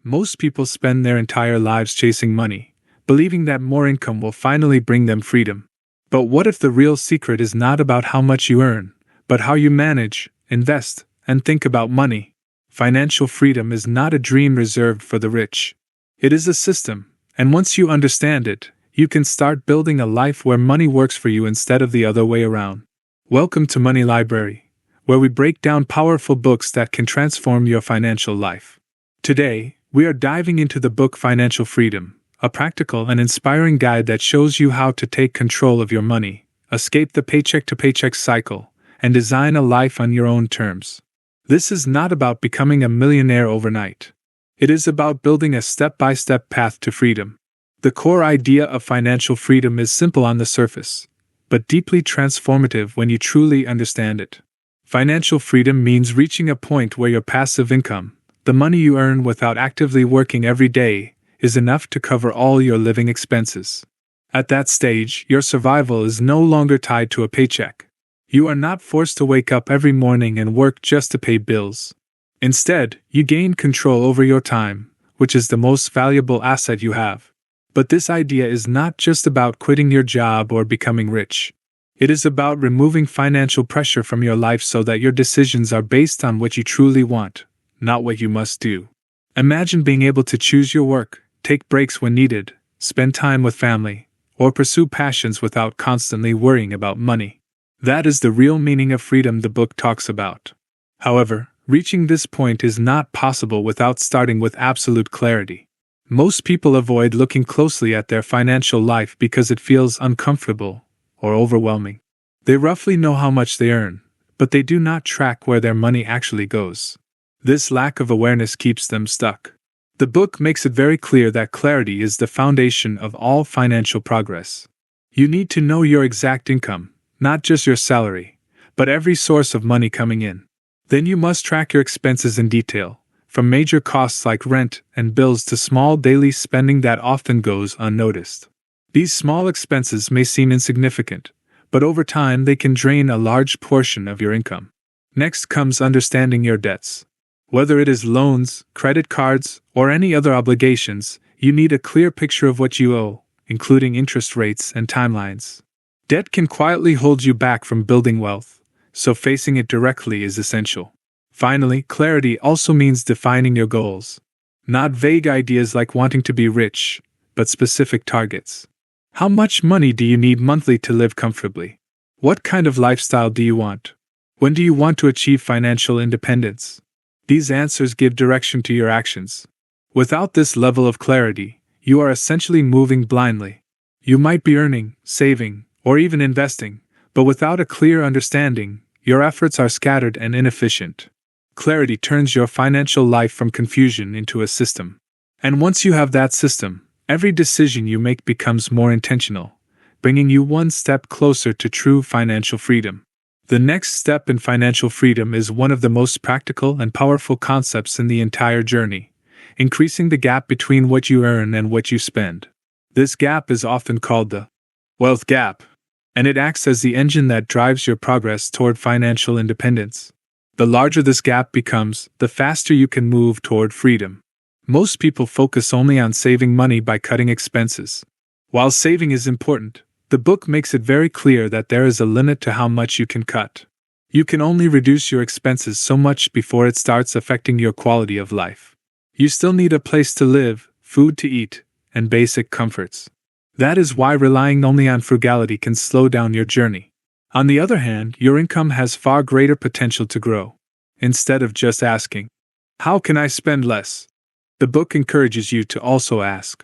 Most people spend their entire lives chasing money, believing that more income will finally bring them freedom. But what if the real secret is not about how much you earn, but how you manage, invest, and think about money? Financial freedom is not a dream reserved for the rich. It is a system, and once you understand it, you can start building a life where money works for you instead of the other way around. Welcome to Money Library, where we break down powerful books that can transform your financial life. Today, we are diving into the book Financial Freedom, a practical and inspiring guide that shows you how to take control of your money, escape the paycheck-to-paycheck cycle, and design a life on your own terms. This is not about becoming a millionaire overnight. It is about building a step-by-step path to freedom. The core idea of financial freedom is simple on the surface, but deeply transformative when you truly understand it. Financial freedom means reaching a point where your passive income, the money you earn without actively working every day, is enough to cover all your living expenses. At that stage, your survival is no longer tied to a paycheck. You are not forced to wake up every morning and work just to pay bills. Instead, you gain control over your time, which is the most valuable asset you have. But this idea is not just about quitting your job or becoming rich. It is about removing financial pressure from your life so that your decisions are based on what you truly want, not what you must do. Imagine being able to choose your work, take breaks when needed, spend time with family, or pursue passions without constantly worrying about money. That is the real meaning of freedom the book talks about. However, reaching this point is not possible without starting with absolute clarity. Most people avoid looking closely at their financial life because it feels uncomfortable or overwhelming. They roughly know how much they earn, but they do not track where their money actually goes. This lack of awareness keeps them stuck. The book makes it very clear that clarity is the foundation of all financial progress. You need to know your exact income, not just your salary, but every source of money coming in. Then you must track your expenses in detail, from major costs like rent and bills to small daily spending that often goes unnoticed. These small expenses may seem insignificant, but over time they can drain a large portion of your income. Next comes understanding your debts. Whether it is loans, credit cards, or any other obligations, you need a clear picture of what you owe, including interest rates and timelines. Debt can quietly hold you back from building wealth, so facing it directly is essential. Finally, clarity also means defining your goals. Not vague ideas like wanting to be rich, but specific targets. How much money do you need monthly to live comfortably? What kind of lifestyle do you want? When do you want to achieve financial independence? These answers give direction to your actions. Without this level of clarity, you are essentially moving blindly. You might be earning, saving, or even investing, but without a clear understanding, your efforts are scattered and inefficient. Clarity turns your financial life from confusion into a system. And once you have that system, every decision you make becomes more intentional, bringing you one step closer to true financial freedom. The next step in financial freedom is one of the most practical and powerful concepts in the entire journey: increasing the gap between what you earn and what you spend. This gap is often called the wealth gap, and it acts as the engine that drives your progress toward financial independence. The larger this gap becomes, the faster you can move toward freedom. Most people focus only on saving money by cutting expenses. While saving is important, the book makes it very clear that there is a limit to how much you can cut. You can only reduce your expenses so much before it starts affecting your quality of life. You still need a place to live, food to eat, and basic comforts. That is why relying only on frugality can slow down your journey. On the other hand, your income has far greater potential to grow. Instead of just asking, "How can I spend less?" the book encourages you to also ask,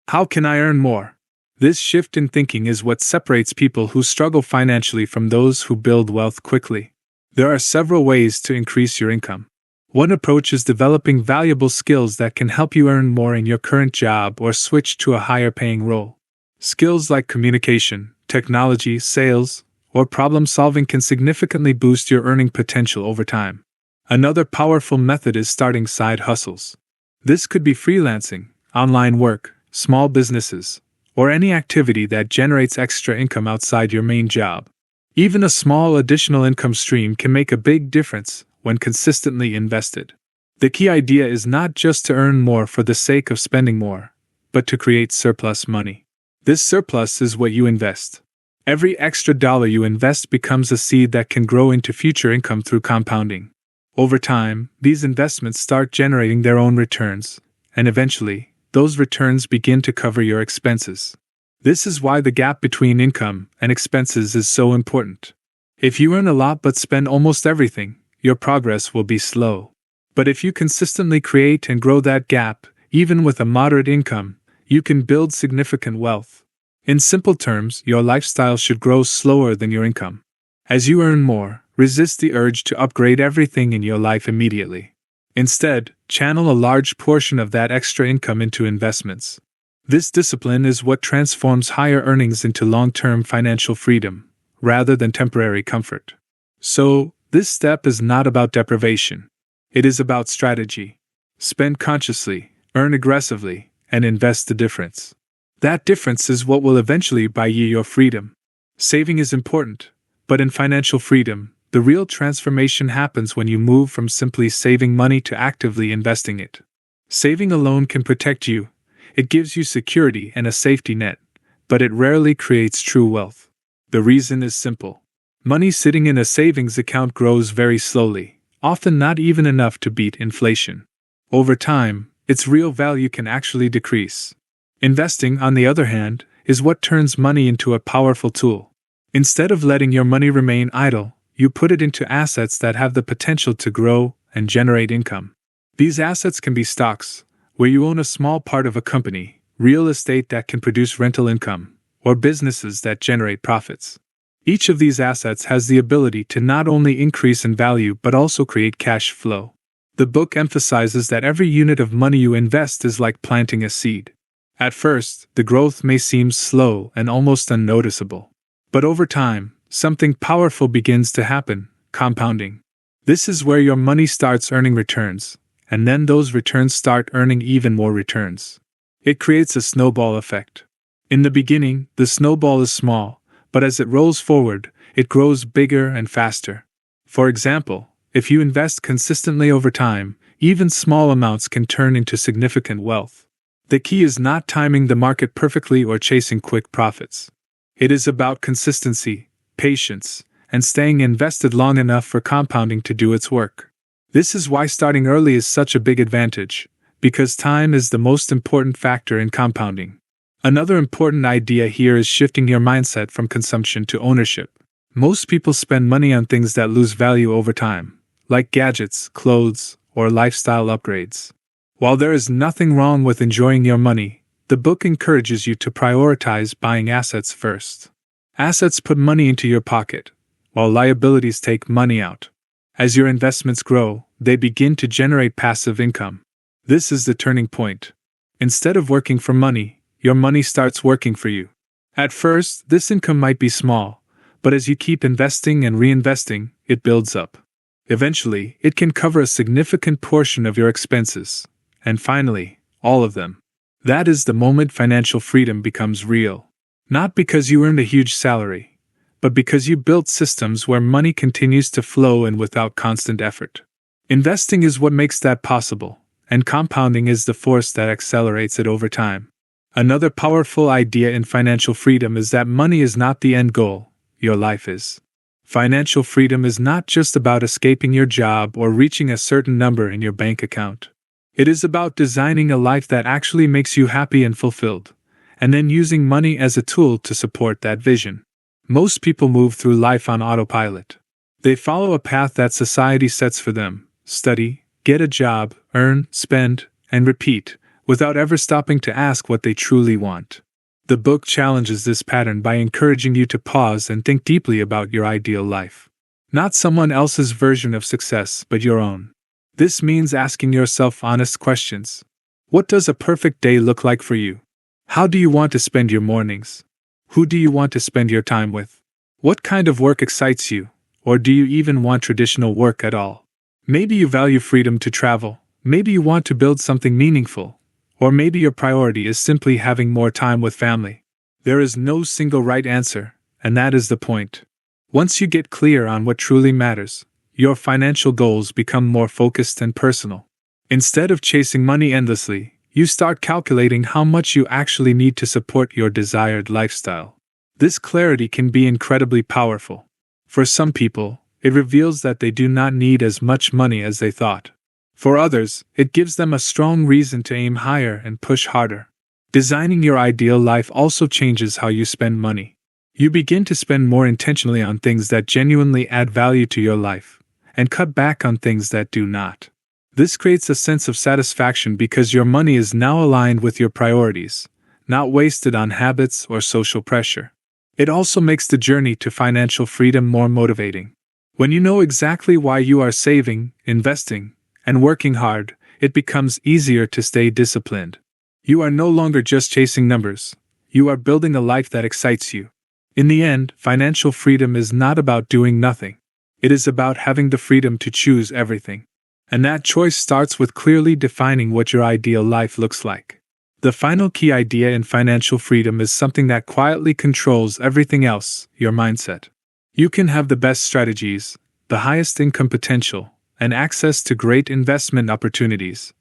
"How can I earn more?" This shift in thinking is what separates people who struggle financially from those who build wealth quickly. There are several ways to increase your income. One approach is developing valuable skills that can help you earn more in your current job or switch to a higher-paying role. Skills like communication, technology, sales, or problem-solving can significantly boost your earning potential over time. Another powerful method is starting side hustles. This could be freelancing, online work, small businesses, or any activity that generates extra income outside your main job. Even a small additional income stream can make a big difference when consistently invested. The key idea is not just to earn more for the sake of spending more, but to create surplus money. This surplus is what you invest. Every extra dollar you invest becomes a seed that can grow into future income through compounding. Over time, these investments start generating their own returns, and eventually, those returns begin to cover your expenses. This is why the gap between income and expenses is so important. If you earn a lot but spend almost everything, your progress will be slow. But if you consistently create and grow that gap, even with a moderate income, you can build significant wealth. In simple terms, your lifestyle should grow slower than your income. As you earn more, resist the urge to upgrade everything in your life immediately. Instead, channel a large portion of that extra income into investments. This discipline is what transforms higher earnings into long-term financial freedom, rather than temporary comfort. So, this step is not about deprivation. It is about strategy. Spend consciously, earn aggressively, and invest the difference. That difference is what will eventually buy you your freedom. Saving is important, but in financial freedom, the real transformation happens when you move from simply saving money to actively investing it. Saving alone can protect you. It gives you security and a safety net, but it rarely creates true wealth. The reason is simple. Money sitting in a savings account grows very slowly, often not even enough to beat inflation. Over time, its real value can actually decrease. Investing, on the other hand, is what turns money into a powerful tool. Instead of letting your money remain idle, you put it into assets that have the potential to grow and generate income. These assets can be stocks, where you own a small part of a company, real estate that can produce rental income, or businesses that generate profits. Each of these assets has the ability to not only increase in value but also create cash flow. The book emphasizes that every unit of money you invest is like planting a seed. At first, the growth may seem slow and almost unnoticeable. But over time, something powerful begins to happen: compounding. This is where your money starts earning returns, and then those returns start earning even more returns. It creates a snowball effect. In the beginning, the snowball is small, but as it rolls forward, it grows bigger and faster. For example, if you invest consistently over time, even small amounts can turn into significant wealth. The key is not timing the market perfectly or chasing quick profits. It is about consistency, patience, and staying invested long enough for compounding to do its work. This is why starting early is such a big advantage, because time is the most important factor in compounding. Another important idea here is shifting your mindset from consumption to ownership. Most people spend money on things that lose value over time, like gadgets, clothes, or lifestyle upgrades. While there is nothing wrong with enjoying your money, the book encourages you to prioritize buying assets first. Assets put money into your pocket, while liabilities take money out. As your investments grow, they begin to generate passive income. This is the turning point. Instead of working for money, your money starts working for you. At first, this income might be small, but as you keep investing and reinvesting, it builds up. Eventually, it can cover a significant portion of your expenses. And finally, all of them. That is the moment financial freedom becomes real. Not because you earned a huge salary, but because you built systems where money continues to flow and without constant effort. Investing is what makes that possible, and compounding is the force that accelerates it over time. Another powerful idea in financial freedom is that money is not the end goal, your life is. Financial freedom is not just about escaping your job or reaching a certain number in your bank account. It is about designing a life that actually makes you happy and fulfilled, and then using money as a tool to support that vision. Most people move through life on autopilot. They follow a path that society sets for them: study, get a job, earn, spend, and repeat, without ever stopping to ask what they truly want. The book challenges this pattern by encouraging you to pause and think deeply about your ideal life. Not someone else's version of success, but your own. This means asking yourself honest questions. What does a perfect day look like for you? How do you want to spend your mornings? Who do you want to spend your time with? What kind of work excites you, or do you even want traditional work at all? Maybe you value freedom to travel, maybe you want to build something meaningful, or maybe your priority is simply having more time with family. There is no single right answer, and that is the point. Once you get clear on what truly matters, your financial goals become more focused and personal. Instead of chasing money endlessly, you start calculating how much you actually need to support your desired lifestyle. This clarity can be incredibly powerful. For some people, it reveals that they do not need as much money as they thought. For others, it gives them a strong reason to aim higher and push harder. Designing your ideal life also changes how you spend money. You begin to spend more intentionally on things that genuinely add value to your life, and cut back on things that do not. This creates a sense of satisfaction because your money is now aligned with your priorities, not wasted on habits or social pressure. It also makes the journey to financial freedom more motivating. When you know exactly why you are saving, investing, and working hard, it becomes easier to stay disciplined. You are no longer just chasing numbers. You are building a life that excites you. In the end, financial freedom is not about doing nothing. It is about having the freedom to choose everything. And that choice starts with clearly defining what your ideal life looks like. The final key idea in financial freedom is something that quietly controls everything else: your mindset. You can have the best strategies, the highest income potential, and access to great investment opportunities.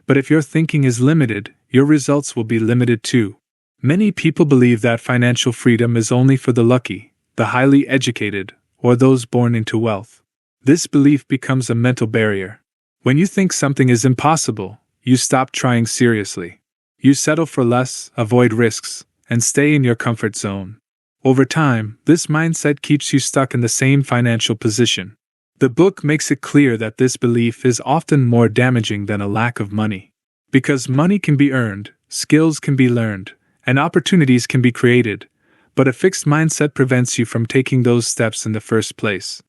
But if your thinking is limited, your results will be limited too. Many people believe that financial freedom is only for the lucky, the highly educated, or those born into wealth. This belief becomes a mental barrier. When you think something is impossible, you stop trying seriously. You settle for less, avoid risks, and stay in your comfort zone. Over time, this mindset keeps you stuck in the same financial position. The book makes it clear that this belief is often more damaging than a lack of money. Because money can be earned, skills can be learned, and opportunities can be created, but a fixed mindset prevents you from taking those steps in the first place.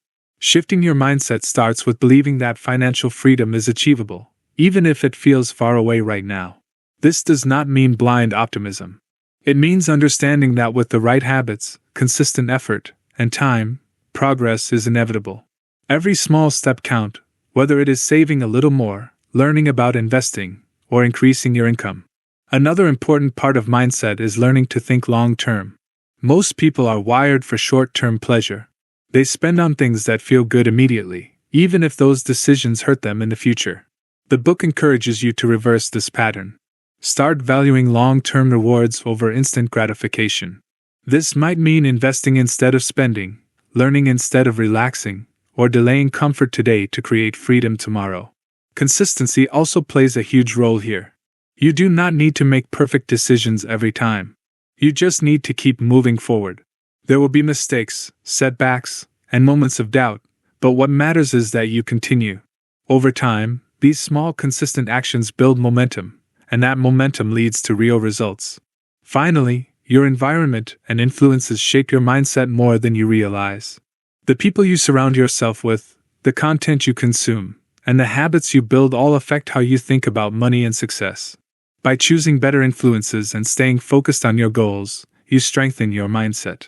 Shifting your mindset starts with believing that financial freedom is achievable, even if it feels far away right now. This does not mean blind optimism. It means understanding that with the right habits, consistent effort, and time, progress is inevitable. Every small step counts, whether it is saving a little more, learning about investing, or increasing your income. Another important part of mindset is learning to think long-term. Most people are wired for short-term pleasure. They spend on things that feel good immediately, even if those decisions hurt them in the future. The book encourages you to reverse this pattern. Start valuing long-term rewards over instant gratification. This might mean investing instead of spending, learning instead of relaxing, or delaying comfort today to create freedom tomorrow. Consistency also plays a huge role here. You do not need to make perfect decisions every time. You just need to keep moving forward. There will be mistakes, setbacks, and moments of doubt, but what matters is that you continue. Over time, these small, consistent actions build momentum, and that momentum leads to real results. Finally, your environment and influences shape your mindset more than you realize. The people you surround yourself with, the content you consume, and the habits you build all affect how you think about money and success. By choosing better influences and staying focused on your goals, you strengthen your mindset.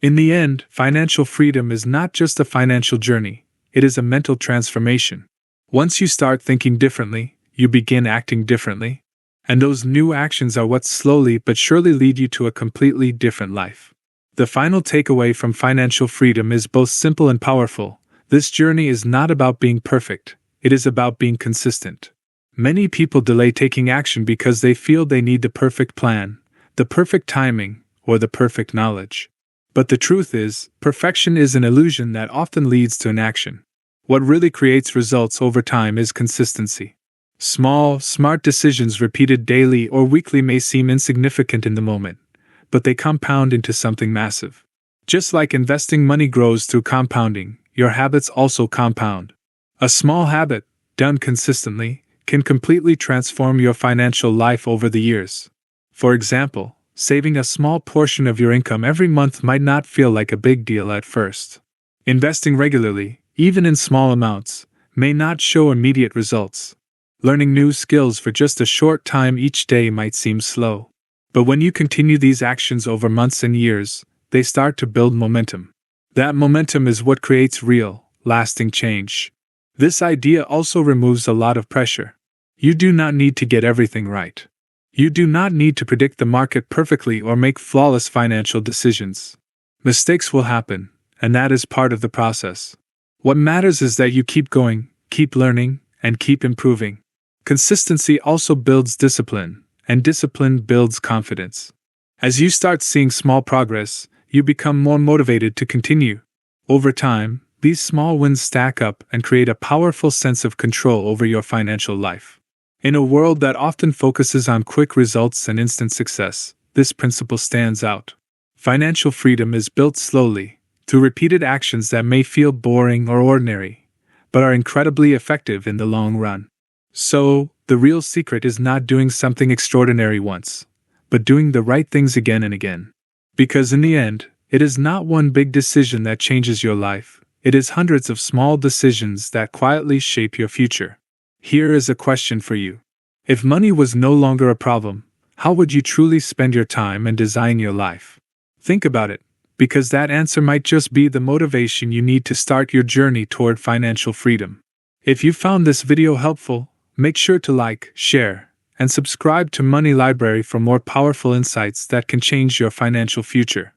In the end, financial freedom is not just a financial journey, it is a mental transformation. Once you start thinking differently, you begin acting differently. And those new actions are what slowly but surely lead you to a completely different life. The final takeaway from financial freedom is both simple and powerful. This journey is not about being perfect, it is about being consistent. Many people delay taking action because they feel they need the perfect plan, the perfect timing, or the perfect knowledge. But the truth is, perfection is an illusion that often leads to inaction. What really creates results over time is consistency. Small, smart decisions repeated daily or weekly may seem insignificant in the moment, but they compound into something massive. Just like investing money grows through compounding, your habits also compound. A small habit, done consistently, can completely transform your financial life over the years. For example, saving a small portion of your income every month might not feel like a big deal at first. Investing regularly, even in small amounts, may not show immediate results. Learning new skills for just a short time each day might seem slow. But when you continue these actions over months and years, they start to build momentum. That momentum is what creates real, lasting change. This idea also removes a lot of pressure. You do not need to get everything right. You do not need to predict the market perfectly or make flawless financial decisions. Mistakes will happen, and that is part of the process. What matters is that you keep going, keep learning, and keep improving. Consistency also builds discipline, and discipline builds confidence. As you start seeing small progress, you become more motivated to continue. Over time, these small wins stack up and create a powerful sense of control over your financial life. In a world that often focuses on quick results and instant success, this principle stands out. Financial freedom is built slowly, through repeated actions that may feel boring or ordinary, but are incredibly effective in the long run. So, the real secret is not doing something extraordinary once, but doing the right things again and again. Because in the end, it is not one big decision that changes your life, it is hundreds of small decisions that quietly shape your future. Here is a question for you. If money was no longer a problem, how would you truly spend your time and design your life? Think about it, because that answer might just be the motivation you need to start your journey toward financial freedom. If you found this video helpful, make sure to like, share, and subscribe to Money Library for more powerful insights that can change your financial future.